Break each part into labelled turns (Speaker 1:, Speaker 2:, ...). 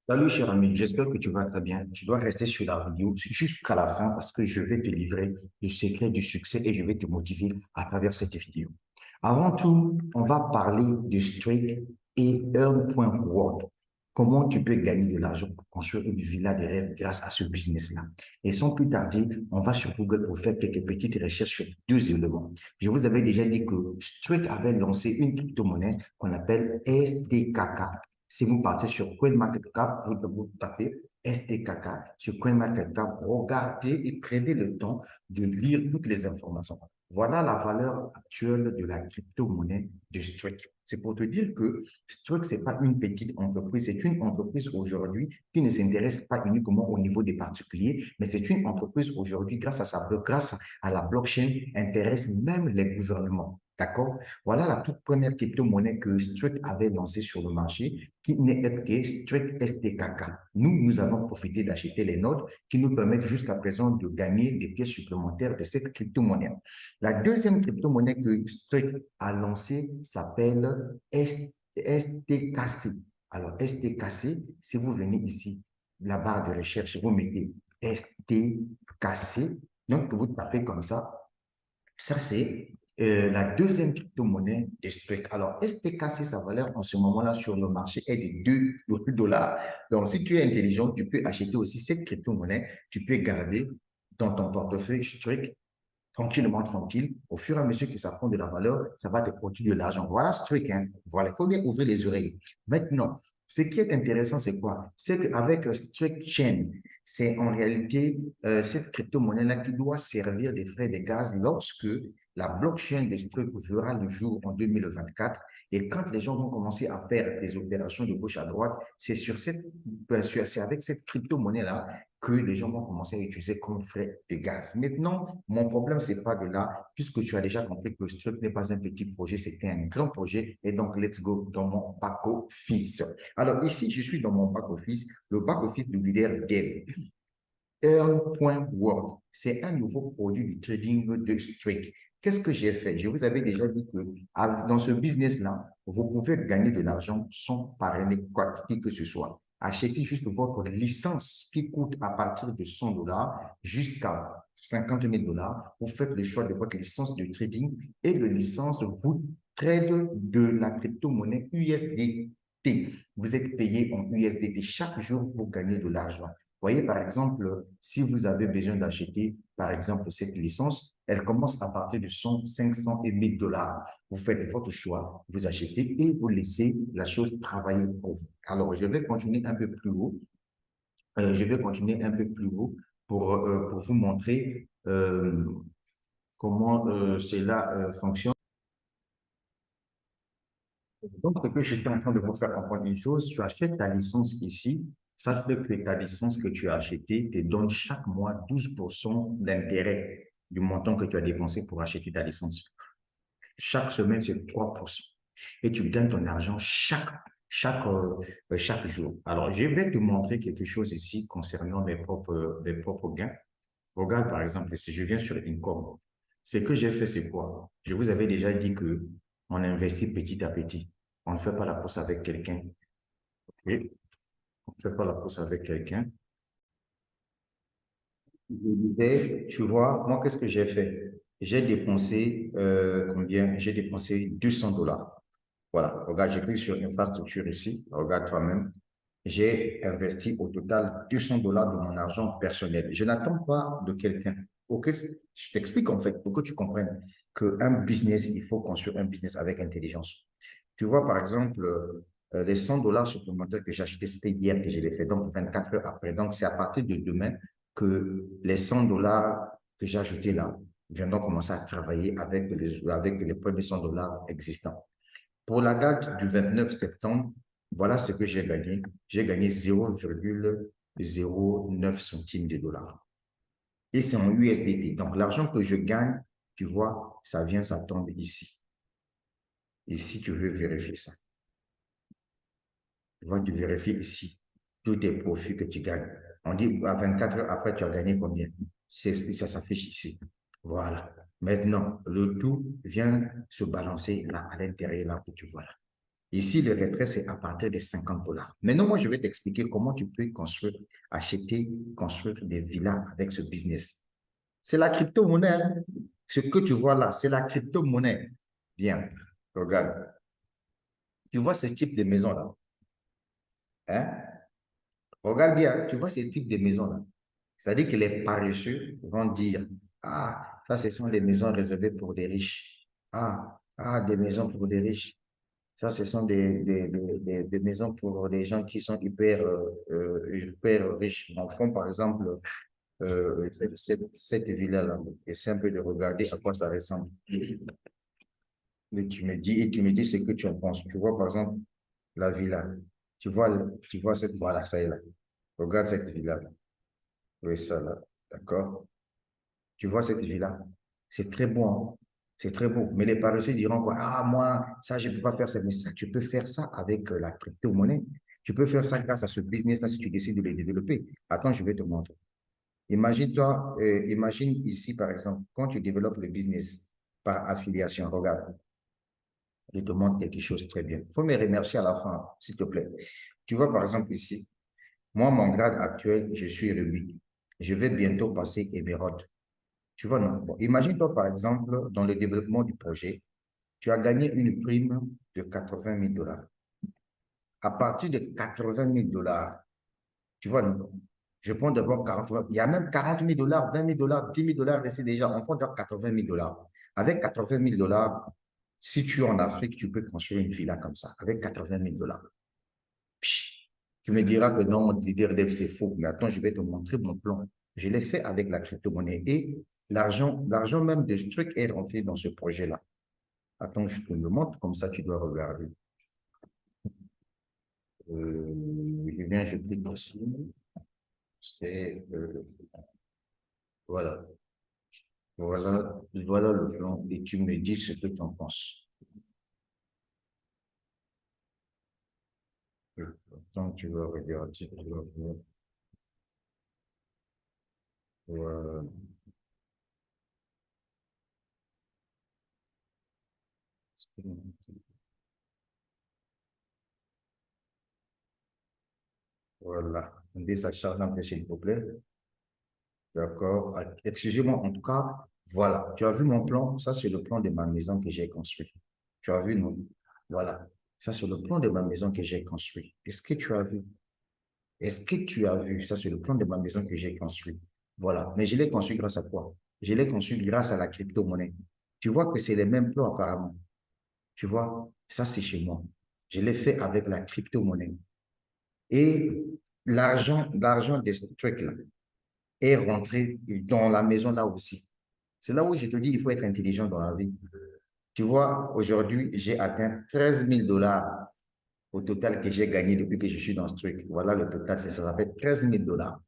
Speaker 1: Salut cher ami, j'espère que tu vas très bien. Tu dois rester sur la vidéo jusqu'à la fin parce que je vais te livrer le secret du succès et je vais te motiver à travers cette vidéo. Avant tout, on va parler de Streak et Earn.world. Comment tu peux gagner de l'argent pour construire une villa de rêve grâce à ce business-là. Et sans plus tarder, on va sur Google pour faire quelques petites recherches sur deux éléments. Je vous avais déjà dit que Streak avait lancé une crypto-monnaie qu'on appelle SDKK. Si vous partez sur CoinMarketCap, vous tapez STKK sur CoinMarketCap, regardez et prenez le temps de lire toutes les informations. Voilà la valeur actuelle de la crypto-monnaie de Streak. C'est pour te dire que Streak, ce n'est pas une petite entreprise, c'est une entreprise aujourd'hui qui ne s'intéresse pas uniquement au niveau des particuliers, mais c'est une entreprise aujourd'hui, grâce à la blockchain, intéresse même les gouvernements. D'accord? Voilà la toute première crypto-monnaie que Streak avait lancée sur le marché, qui n'est que Streak STKK. Nous avons profité d'acheter les notes qui nous permettent jusqu'à présent de gagner des pièces supplémentaires de cette crypto-monnaie. La deuxième crypto-monnaie que Streak a lancée s'appelle STKC. Alors, STKC, si vous venez ici, la barre de recherche, vous mettez STKC, donc vous tapez comme ça, c'est la deuxième crypto-monnaie de Streak. Alors, STKC, sa valeur en ce moment-là sur le marché est de 2 dollars. Donc, si tu es intelligent, tu peux acheter aussi cette crypto-monnaie. Tu peux garder dans ton portefeuille Streak tranquillement, tranquille. Au fur et à mesure que ça prend de la valeur, ça va te produire de l'argent. Voilà Streak, hein. Voilà, il faut bien ouvrir les oreilles. Maintenant, ce qui est intéressant, c'est quoi? C'est qu'avec Streak Chain, c'est en réalité cette crypto-monnaie-là qui doit servir des frais de gaz lorsque la blockchain de Streak verra le jour en 2024. Et quand les gens vont commencer à faire des opérations de gauche à droite, c'est avec cette crypto-monnaie-là que les gens vont commencer à utiliser comme frais de gaz. Maintenant, mon problème, c'est pas de là, puisque tu as déjà compris que Struct n'est pas un petit projet, c'était un grand projet. Et donc, let's go dans mon back-office. Alors, ici, je suis dans mon back-office, le back-office du leader Dev. Earn.world, c'est un nouveau produit du trading de Streak. Qu'est-ce que j'ai fait? Je vous avais déjà dit que dans ce business-là, vous pouvez gagner de l'argent sans parrainer quoi que ce soit. Achetez juste votre licence qui coûte à partir de 100 dollars jusqu'à 50 000 dollars. Vous faites le choix de votre licence de trading et de licence vous trade de la crypto-monnaie USDT. Vous êtes payé en USDT. Chaque jour, vous gagnez de l'argent. Voyez, par exemple, si vous avez besoin d'acheter, par exemple, cette licence, elle commence à partir de 100, 500 et 1000 dollars. Vous faites votre choix, vous achetez et vous laissez la chose travailler pour vous. Alors, je vais continuer un peu plus haut. Je vais continuer un peu plus haut pour vous montrer comment cela fonctionne. Donc, ce que j'étais en train de vous faire comprendre une chose, tu achètes ta licence ici, sache que ta licence que tu as achetée te donne chaque mois 12% d'intérêt du montant que tu as dépensé pour acheter ta licence. Chaque semaine, c'est 3%. Et tu gagnes ton argent chaque jour. Alors, je vais te montrer quelque chose ici concernant mes propres gains. Regarde, par exemple, si je viens sur Income, ce que j'ai fait, c'est quoi? Je vous avais déjà dit que on investit petit à petit. On ne fait pas la course avec quelqu'un. Okay? On ne fait pas la course avec quelqu'un. Et tu vois, moi, qu'est-ce que j'ai fait? J'ai dépensé combien? J'ai dépensé 200 dollars. Voilà, regarde, je clique sur infrastructure ici. Regarde toi-même. J'ai investi au total 200 dollars de mon argent personnel. Je n'attends pas de quelqu'un. Ok, je t'explique en fait pour que tu comprennes qu'un business, il faut construire un business avec intelligence. Tu vois, par exemple, les 100 dollars supplémentaires que j'ai achetés, c'était hier que je l'ai fait, donc 24 heures après. Donc, c'est à partir de demain que les 100 dollars que j'ai ajoutés là viendront commencer à travailler avec les premiers 100 dollars existants. Pour la date du 29 septembre, voilà ce que j'ai gagné. J'ai gagné 0,09 centimes de dollars. Et c'est en USDT. Donc, l'argent que je gagne, tu vois, ça vient, ça tombe ici. Et si tu veux vérifier ça, tu vois, tu vérifies ici tous tes profits que tu gagnes. On dit à 24 heures après, tu as gagné combien? Ça s'affiche ici. Voilà. Maintenant, le tout vient se balancer là, à l'intérieur, là, que tu vois là. Ici, le retrait, c'est à partir de 50 dollars. Maintenant, moi, je vais t'expliquer comment tu peux construire, acheter, construire des villas avec ce business. C'est la crypto-monnaie, hein. Ce que tu vois là, c'est la crypto-monnaie. Bien, regarde. Tu vois ce type de maison-là, hein? Regarde bien, tu vois ce type de maison-là. C'est-à-dire que les paresseux vont dire, ah, ça, ce sont des maisons réservées pour des riches. Des maisons pour des riches. Ça, ce sont des maisons pour des gens qui sont hyper riches. Donc, comme par exemple, cette villa-là. Essaie un peu de regarder à quoi ça ressemble. Et tu me dis ce que tu en penses. Tu vois, par exemple, la villa. Tu vois cette, voilà, ça y est là. Regarde cette villa-là. Oui, ça là. D'accord? Tu vois cette villa. C'est très beau, hein. C'est très beau. Mais les paresseux diront quoi? Ah, moi, ça, je ne peux pas faire ça. Mais ça, tu peux faire ça avec la crypto-monnaie. Tu peux faire ça grâce à ce business-là si tu décides de le développer. Attends, je vais te montrer. Imagine-toi, imagine ici, par exemple, quand tu développes le business par affiliation, regarde, je te montre quelque chose de très bien. Il faut me remercier à la fin, s'il te plaît. Tu vois, par exemple, ici, moi, mon grade actuel, je suis rubis. Je vais bientôt passer émeraude. Tu vois, non? Bon, imagine-toi, par exemple, dans le développement du projet, tu as gagné une prime de 80 000 dollars. À partir de 80 000 dollars, tu vois, non? Je prends d'abord 40 000. Il y a même 40 000 dollars, 20 000 dollars, 10 000 dollars ici déjà. On prend d'abord 80 000 dollars. Avec 80 000 dollars, si tu es en Afrique, tu peux construire une villa comme ça, avec 80 000 dollars. Tu me diras que non, l'idée c'est faux. Mais attends, je vais te montrer mon plan. Je l'ai fait avec la crypto-monnaie et l'argent même de ce truc est rentré dans ce projet-là. Attends, je te le montre, comme ça tu dois regarder. Je clique dessus. C'est, voilà. Voilà le plan et tu me dis ce que tu en penses. Attends, tu vas regarder. Tu vas voir. Voilà. Voilà. Désacharge un peu, s'il vous plaît. D'accord. Excusez-moi, en tout cas, voilà. Tu as vu mon plan? Ça, c'est le plan de ma maison que j'ai construit. Tu as vu, non? Voilà. Ça, c'est le plan de ma maison que j'ai construit. Est-ce que tu as vu? Est-ce que tu as vu? Ça, c'est le plan de ma maison que j'ai construit. Voilà. Mais je l'ai construit grâce à quoi? Je l'ai construit grâce à la crypto-monnaie. Tu vois que c'est les mêmes plans apparemment. Tu vois, ça, c'est chez moi. Je l'ai fait avec la crypto-monnaie. Et l'argent de ce truc-là est rentré dans la maison là aussi. C'est là où je te dis, il faut être intelligent dans la vie. Tu vois, aujourd'hui, j'ai atteint 13 000 dollars au total que j'ai gagné depuis que je suis dans ce truc. Voilà le total, c'est ça, ça fait 13 000 dollars.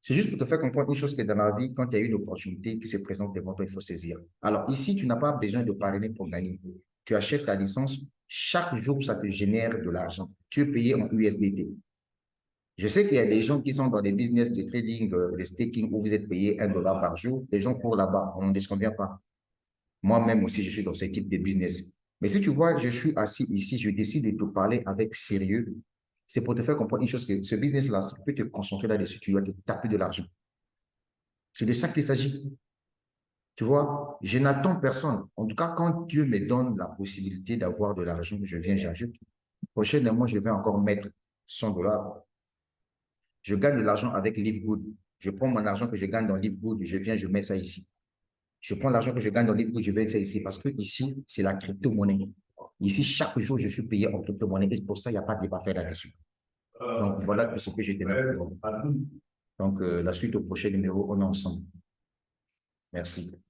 Speaker 1: C'est juste pour te faire comprendre une chose que dans la vie, quand il y a une opportunité qui se présente devant toi, il faut saisir. Alors ici, tu n'as pas besoin de parrainer pour gagner. Tu achètes ta licence, chaque jour, ça te génère de l'argent. Tu es payé en USDT. Je sais qu'il y a des gens qui sont dans des business de trading, de staking, où vous êtes payé 1 dollar par jour. Les gens courent là-bas, on ne desconvient pas. Moi-même aussi, je suis dans ce type de business. Mais si tu vois, je suis assis ici, je décide de te parler avec sérieux. C'est pour te faire comprendre une chose que ce business-là, si tu peux te concentrer là-dessus, tu vas te taper de l'argent. C'est de ça qu'il s'agit. Tu vois, je n'attends personne. En tout cas, quand Dieu me donne la possibilité d'avoir de l'argent, je viens, j'ajoute. Prochainement, je vais encore mettre 100 dollars. Je gagne de l'argent avec Livegood. Je prends mon argent que je gagne dans Livegood, je viens, je mets ça ici. Je prends l'argent que je gagne dans Livegood, je mets ça ici. Parce que ici, c'est la crypto-monnaie. Ici, chaque jour, je suis payé en crypto-monnaie. Et pour ça, il n'y a pas de débat à faire là-dessus. Donc, voilà tout ce que j'ai tenais pour vous. Donc, la suite au prochain numéro, on est ensemble. Merci.